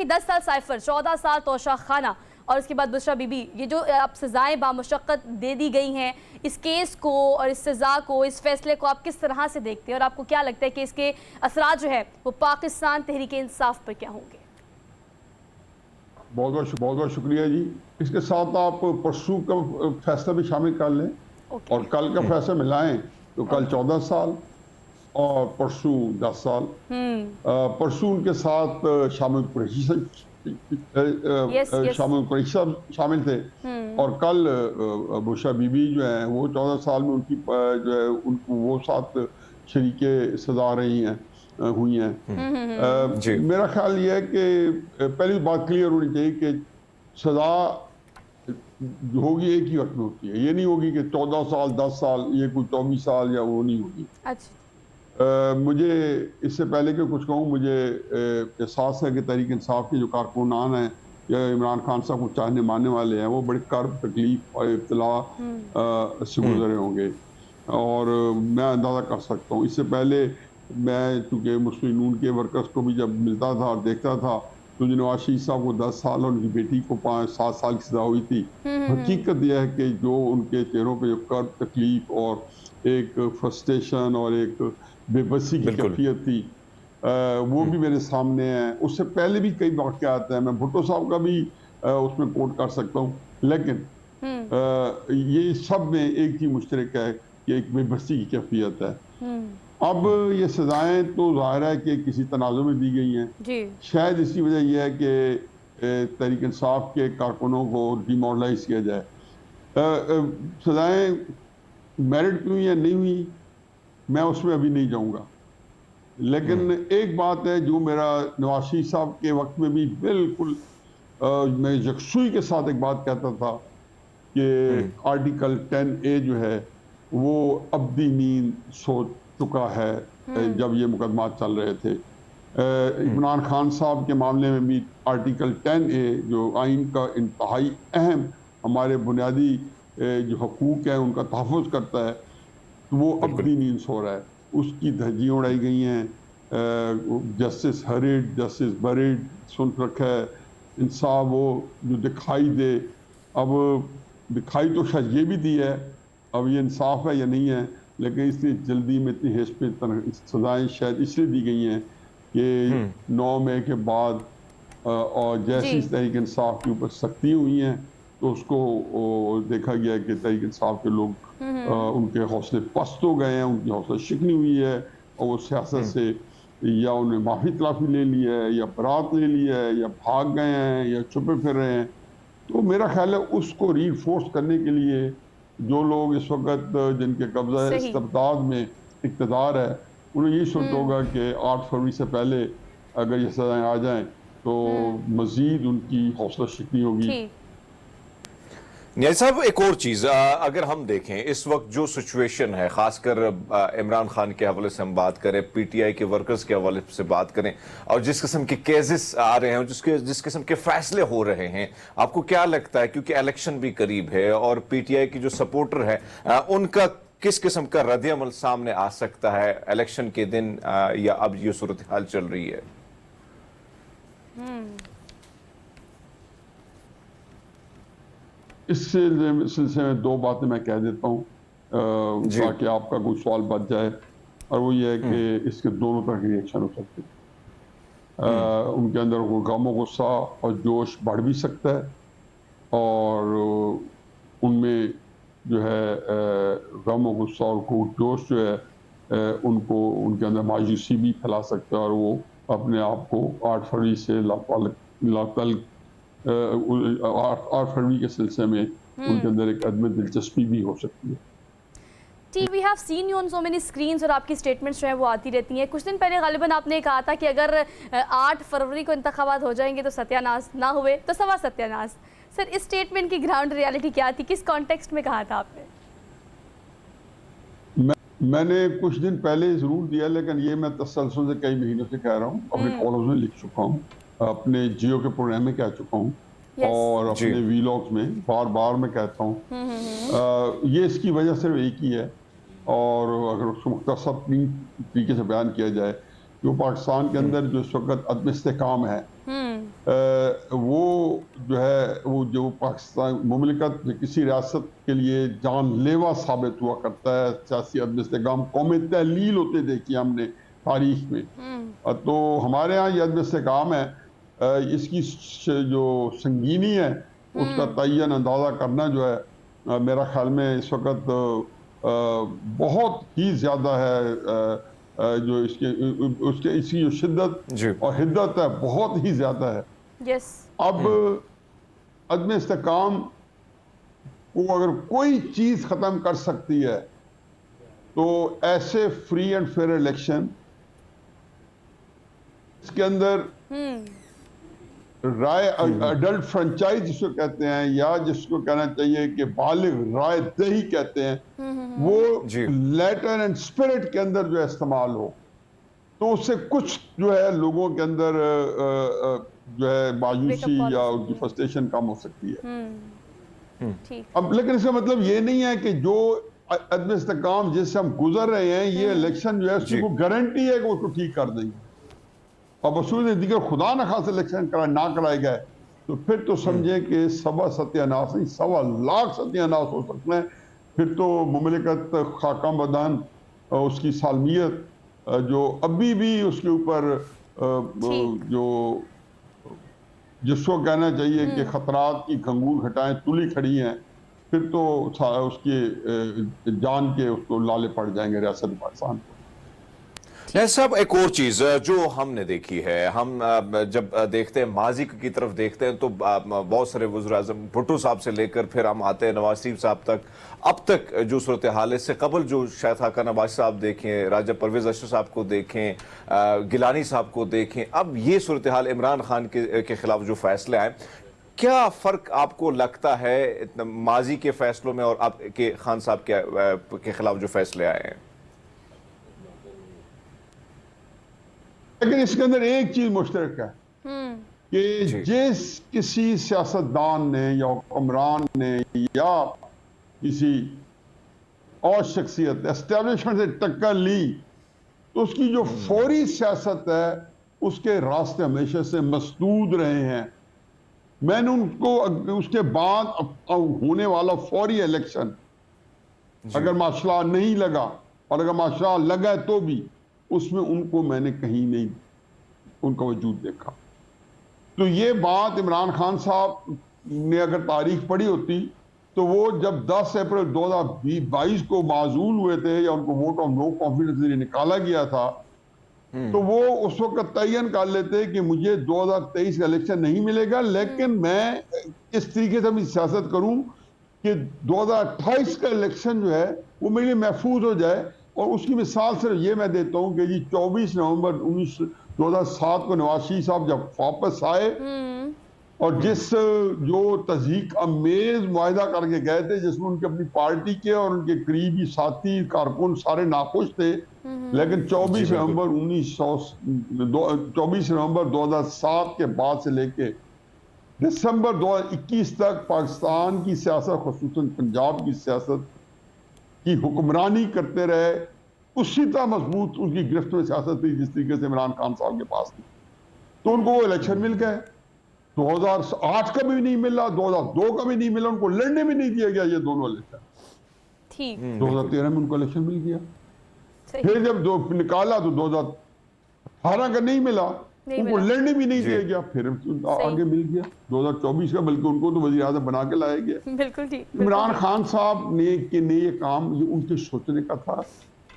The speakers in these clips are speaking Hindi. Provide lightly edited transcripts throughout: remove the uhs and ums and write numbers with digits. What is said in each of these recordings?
कि 10 साल साइफर, 14 साल तोशा खाना और उसके बाद बुशरा बीबी, ये जो अब सजाएं बामुशक्कत दे दी गई हैं, इस केस को और इस सज़ा को, इस फैसले को आप किस तरह से देखते हैं और आपको क्या लगता है कि इसके असरात जो है वो पाकिस्तान तहरीक इंसाफ पर क्या होंगे? बहुत बहुत शुक्रिया जी। इसके साथ आप परसों का फैसला भी शामिल कर लें और कल का फैसला मिलाएं तो कल 14 साल और परसों 10 साल। परसों उनके साथ शामिल कुरैशी शामिल थे और कल बुशरा बीबी जो है वो 14 साल में उनकी जो है उनको वो साथ शरीके सजा रही हैं हुई हैं। मेरा ख्याल ये है कि पहली बात क्लियर होनी चाहिए कि सजा जो होगी एक ही वक्त में होती है। ये नहीं होगी कि 14 साल 10 साल, ये कोई 24 साल या वो नहीं होगी। अच्छा। मुझे इससे पहले कि कुछ कहूँ, मुझे एहसास है कि तहरीक इंसाफ के जो कारकुनान हैं या इमरान खान साहब को चाहने मानने वाले हैं वो बड़ी कर्ब तकलीफ और इब्तला से गुजरे होंगे और मैं अंदाज़ा कर सकता हूँ। इससे पहले मैं चूँकि मुस्लिम नून के वर्कर्स को भी जब मिलता था और देखता था तो नवाज शरीफ साहब को 10 साल और उनकी बेटी को 5-7 साल की सजा हुई थी। हकीकत यह है कि जो उनके चेहरों पे जो कर्ब तकलीफ और एक फ्रस्ट्रेशन और एक बेबसी की कैफियत थी वो भी मेरे सामने है। उससे पहले भी कई वाक़यात हैं, मैं भुट्टो साहब का भी उसमें कोट कर सकता हूँ, लेकिन ये सब में एक ही मुश्तरक है कि एक बेबसी की कैफियत है। अब ये सजाएं तो ज़ाहिर है कि किसी तनाज़ुर में दी गई हैं। शायद इसकी वजह यह है कि तहरीक इंसाफ के कारकुनों को डिमोरलाइज किया जाए। सजाएं मेरिट हुई या नहीं हुई मैं उसमें अभी नहीं जाऊंगा, लेकिन एक बात है जो मेरा नवाज शरीफ साहब के वक्त में भी बिल्कुल मैं यकसुई के साथ एक बात कहता था कि आर्टिकल 10A जो है वो अब्दी नींद सो चुका है जब ये मुकदमा चल रहे थे। इमरान खान साहब के मामले में भी आर्टिकल 10A जो आइन का इंतहाई अहम हमारे बुनियादी जो हकूक़ हैं उनका तहफ़्फ़ुज़ करता है, तो वो अब्दी नींद सो रहा है। उसकी धज्जियाँ उड़ाई गई हैं। जस्टिस हरिड, जस्टिस बरिड सुन रखा है, इंसाफ वो जो दिखाई दे। अब दिखाई तो शायद ये भी दी है, अब ये इंसाफ है या नहीं है, लेकिन इसलिए जल्दी में इतनी हेस्ट पे सजाएं शायद इसलिए दी गई हैं कि 9 मई के बाद और जैसी तहरीक इंसाफ के ऊपर सख्ती हुई हैं तो उसको देखा गया कि तहरीक इंसाफ के लोग उनके हौसले पस्त हो गए हैं, उनकी हौसला शिकनी हुई है और वो सियासत से या उन्हें माफी तलाफी ले ली है या बरात ले ली है या भाग गए हैं या छुपे फिर रहे हैं। तो मेरा ख्याल है उसको रीइंफोर्स करने के लिए जो लोग इस वक्त जिनके कब्जा इस्तेमाल में इक़्तिदार है उन्हें यही सोचना होगा कि 8 फरवरी से पहले अगर ये सजाएं आ जाएं तो मजीद उनकी हौसला शिकनी होगी। न्याज़ी साहब, एक और चीज़ अगर हम देखें इस वक्त जो सिचुएशन है, खासकर इमरान खान के हवाले से हम बात करें, पीटीआई के वर्कर्स के हवाले से बात करें और जिस किस्म के केसेस आ रहे हैं, जिस किस्म के फैसले हो रहे हैं, आपको क्या लगता है, क्योंकि इलेक्शन भी करीब है और पीटीआई की जो सपोर्टर है उनका किस किस्म का रद्द-ए-अमल सामने आ सकता है इलेक्शन के दिन या अब ये सूरत हाल चल रही है? इस सिलसिले में 2 बातें मैं कह देता हूँ ताकि आपका कोई सवाल बच जाए, और वो ये है कि इसके दोनों तरह के रिएक्शन हो सकते हैं। उनके अंदर वो गम और गुस्सा और जोश बढ़ भी सकता है और उनमें जो है गम और गुस्सा और जोश जो है उनको उनके अंदर मायूसी भी फैला सकता है और वो अपने आप को 8 फरवरी से 8 फरवरी के सिलसिले में उनके अंदर एक अदम दिलचस्पी भी हो सकती है। We have seen you on so many screens और आपकी स्टेटमेंट्स जो है वो आती रहती हैं। कुछ दिन पहले गालिबन आपने कहा था कि अगर 8 फरवरी को इंतखाबात हो जाएंगे तो सत्यानाश, ना हुए तो सवा सत्यानाश। सर, इस स्टेटमेंट की ग्राउंड रियलिटी क्या थी, किस कॉन्टेक्स्ट में कहा था आपने? मैंने कुछ दिन पहले ज़रूर दिया, लेकिन ये मैं तसलसल से कई महीनों से कह रहा हूँ, अपने कॉलम्स में लिख चुका हूँ, अपने जियो के प्रोग्राम में कह चुका हूँ और अपने वीलॉग्स में बार बार मैं कहता हूँ। ये इसकी वजह सिर्फ एक ही है और अगर उसको मुख्तसर तरीके से बयान किया जाए जो पाकिस्तान के अंदर जो इस वक्त अदम इस्तेकाम है, वो जो है वो जो पाकिस्तान मुमलिकत किसी रियासत के लिए जानलेवा साबित हुआ करता है। सियासी अदम इस्तेकाम कौम तहलील होते देखिए हमने तारीख में। तो हमारे यहाँ ये अदम इस्तेकाम है, इसकी जो संगीनी है उसका तयन अंदाज़ा करना जो है मेरा ख्याल में इस वक्त बहुत ही ज़्यादा है। जो उसके इसकी जो शिद्दत और हिद्दत है बहुत ही ज़्यादा है। यस। अब अदम इस्तेकाम को अगर कोई चीज़ ख़त्म कर सकती है तो ऐसे फ्री एंड फेयर इलेक्शन, इसके अंदर राय अडल्ट फ्रेंचाइज जिसको कहते हैं या जिसको कहना चाहिए कि बालिग राय दही कहते हैं, वो लेटर एंड स्पिरिट के अंदर जो इस्तेमाल हो तो उससे कुछ जो है लोगों के अंदर जो है मायूसी या उनकी फ्रस्ट्रेशन कम हो सकती है। ठीक। अब लेकिन इसका मतलब ये नहीं है कि जो अदम इस्तेकाम जिससे हम गुजर रहे हैं ये इलेक्शन जो है उसकी कोई गारंटी है कि उसको ठीक कर देंगे। और बसूर दीगर खुदा न खास इलेक्शन ना कराए गए तो फिर तो समझे कि सवा सत्यानाश नहीं 1.25 सत्यानाश हो सकते हैं। फिर तो मुमलिकत खाका बदान उसकी सालमियत जो अभी भी उसके ऊपर जो जिसको कहना चाहिए कि खतरात की गंगूर घटाएं तुली खड़ी हैं, फिर तो उसके जान के उसको लाले पड़ जाएंगे रियासत पाकिस्तान को। सब एक और चीज जो हमने देखी है, हम जब देखते हैं माजी की तरफ देखते हैं तो बहुत सारे वज़ीर आज़म भुट्टो साहब से लेकर फिर हम आते हैं नवाज शरीफ साहब तक, अब तक जो सूरत हाल है इससे कबल जो शायद हाकान अब्बासी साहब देखें, राजा परवेज अशरफ साहब को देखें, गिलानी साहब को देखें, अब ये सूरत हाल इमरान खान के खिलाफ जो फैसले आए, क्या फ़र्क आपको लगता है माजी के फैसलों में और आपके खान साहब के खिलाफ जो फैसले आए हैं? लेकिन इसके अंदर एक चीज मुश्तरक है कि जिस किसी सियासतदान ने या हुक्मरान ने या किसी और शख्सियत एस्टेब्लिशमेंट से टक्कर ली तो उसकी जो फौरी सियासत है उसके रास्ते हमेशा से मसदूद रहे हैं। मैंने उनको उसके बाद होने वाला फौरी इलेक्शन अगर माशाल्लाह नहीं लगा और अगर माशाल्लाह लगा तो भी उसमें उनको मैंने कहीं नहीं उनका वजूद देखा। तो ये बात इमरान खान साहब ने अगर तारीख पढ़ी होती तो वो जब 10 अप्रैल 2022 को माजूल हुए थे या उनको वोट ऑफ नो कॉन्फिडेंस निकाला गया था तो वो उस वक्त तयन कर लेते कि मुझे 2023 का इलेक्शन नहीं मिलेगा, लेकिन मैं इस तरीके से अपनी सियासत करूं कि 2028 का इलेक्शन जो है वो मेरे लिए महफूज हो जाए। और उसकी मिसाल सिर्फ ये मैं देता हूँ कि जी 24 नवंबर 2007 को नवाज शरीफ साहब जब वापस आए और जिस जो तज़हीक अमेज मुआहिदा करके गए थे जिसमें उनके अपनी पार्टी के और उनके करीबी साथी कारकुन सारे नाखुश थे, लेकिन 24 नवंबर 2007 के बाद से लेके दिसंबर 2021 तक पाकिस्तान की सियासत खुसूसन पंजाब की सियासत की हुक्मरानी करते रहे, उसी तरह मजबूत उनकी गिरफ्त में सियासत थी जिस तरीके से इमरान खान साहब के पास थी। तो उनको वो इलेक्शन मिल गए, 2008 का भी नहीं मिला, 2002 का भी नहीं मिला, उनको लड़ने भी नहीं दिया गया ये दोनों इलेक्शन। ठीक। 2013 में उनको इलेक्शन मिल गया, फिर जब निकाला तो 2018 का नहीं मिला, उनको लड़ने भी नहीं दिया गया, फिर आगे मिल गया 2024 का, बल्कि उनको तो वज़ीर आज़म बना के लाया गया। बिल्कुल ठीक। इमरान खान साहब ने ये काम ये उनके सोचने का था,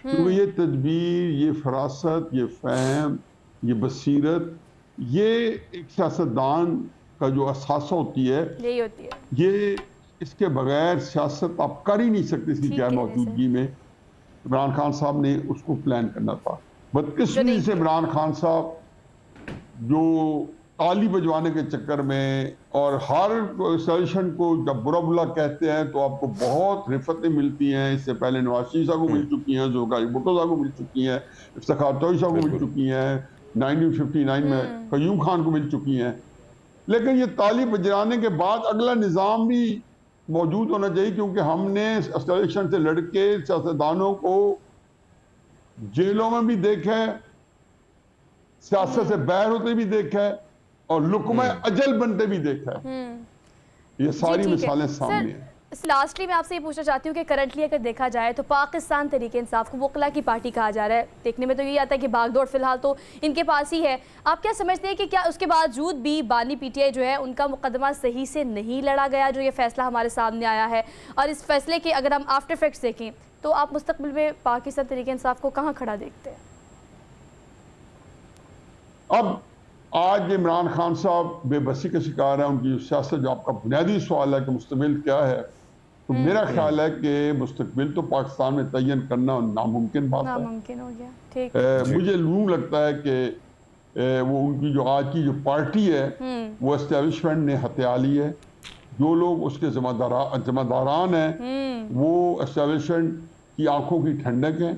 क्योंकि ये तदबीर, ये फरासत, ये फहम, ये बसीरत, ये एक सियासतदान का जो असासा होती है, यही होती है। ये इसके बगैर सियासत आप कर ही नहीं सकते इसकी गैर मौजूदगी में। इमरान खान साहब ने उसको प्लान करना था। बदकिस्मती से इमरान खान साहब जो ताली बजवाने के चक्कर में और हर सजेशन को जब बुरा बुरा कहते हैं तो आपको बहुत रिफतें मिलती हैं। इससे पहले नवाज शरीफ साहब को मिल चुकी हैं, जुल्फ़िकार भुट्टो साहब को मिल चुकी हैं, इफ्तिखार चौधरी साहब को मिल चुकी हैं, 1959 में क़य्यूम खान को मिल चुकी हैं। लेकिन ये ताली बजाने के बाद अगला निज़ाम भी मौजूद होना चाहिए, क्योंकि हमने इलेक्शन से लड़के सियासतदानों को जेलों में भी देखा है सियासत से बाहर होते भी देखा है और लुकमा अजल बनते भी देखा है। ये सारी ठीक है। मिसालें सामने हैं। लास्टली मैं आपसे ये पूछना चाहती हूँ कि करंटली अगर देखा जाए तो पाकिस्तान तहरीक इंसाफ को वकला की पार्टी कहा जा रहा है, देखने में तो यही आता है कि भागदौड़ फिलहाल तो इनके पास ही है। आप क्या समझते हैं कि क्या उसके बावजूद भी बानी पीटीआई जो है उनका मुकदमा सही से नहीं लड़ा गया, जो ये फैसला हमारे सामने आया है? और इस फैसले के अगर हम आफ्टर इफेक्ट्स देखें तो आप मुस्तकबिल में पाकिस्तान तहरीक इंसाफ को कहाँ खड़ा देखते हैं? अब आज इमरान खान साहब बेबसी का शिकार है, उनकी सियासत, जो आपका बुनियादी सवाल है कि मुस्तकबिल क्या है, तो मेरा ख्याल है कि मुस्तकबिल तो पाकिस्तान में तयन करना नामुमकिन बात है। नामुमकिन हो गया, ठीक। मुझे यूं लगता है कि वो उनकी जो आज की जो पार्टी है वो एस्टेब्लिशमेंट ने हत्या ली है। जो लोग उसके जिम्मेदारान हैं वो एस्टेब्लिशमेंट की आंखों की ठंडक है,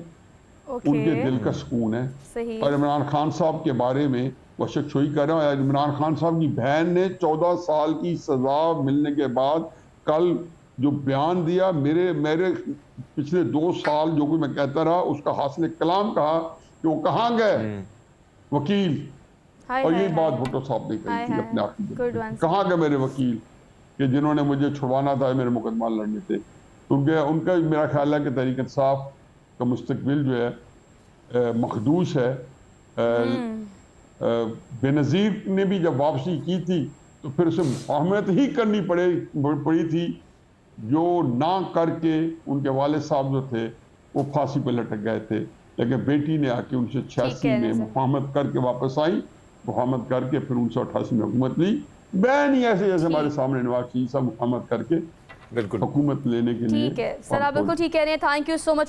उनके दिल का सुकून है। सही। और इमरान खान साहब के बारे में वो शख्सोई कर रहा है। इमरान खान साहब की बहन ने 14 साल की सजा मिलने के बाद कल जो बयान दिया, मेरे पिछले 2 साल जो कोई मैं कहता रहा उसका हासिल कलाम कहा कि वो कहाँ गए वकील, और यही बात भुट्टो साहब ने कही थी अपने आखिरी, कहाँ गए मेरे वकील कि जिन्होंने मुझे छुड़वाना था, मेरे मुकदमा लड़ने थे। उनका मेरा ख्याल है कि तहरीक इंसाफ का मुस्तकबिल जो है मखदूश है। बेनज़ीर ने भी जब वापसी की थी तो फिर उसे मुफाहमत ही करनी पड़ी थी, जो ना करके उनके वालिद साहब जो थे वो फांसी पर लटक गए थे, लेकिन बेटी ने आके 1986 में मुफाहमत करके वापस आई, मुफाहमत करके फिर 1988 में हुकूमत ली। बैन ही ऐसे जैसे हमारे सामने नवाज शरीफ साहब मुफाहमत करके बिल्कुल हुकूमत लेने के लिए। ठीक है सर, आप बिल्कुल ठीक कह रहे हैं। Thank you so much.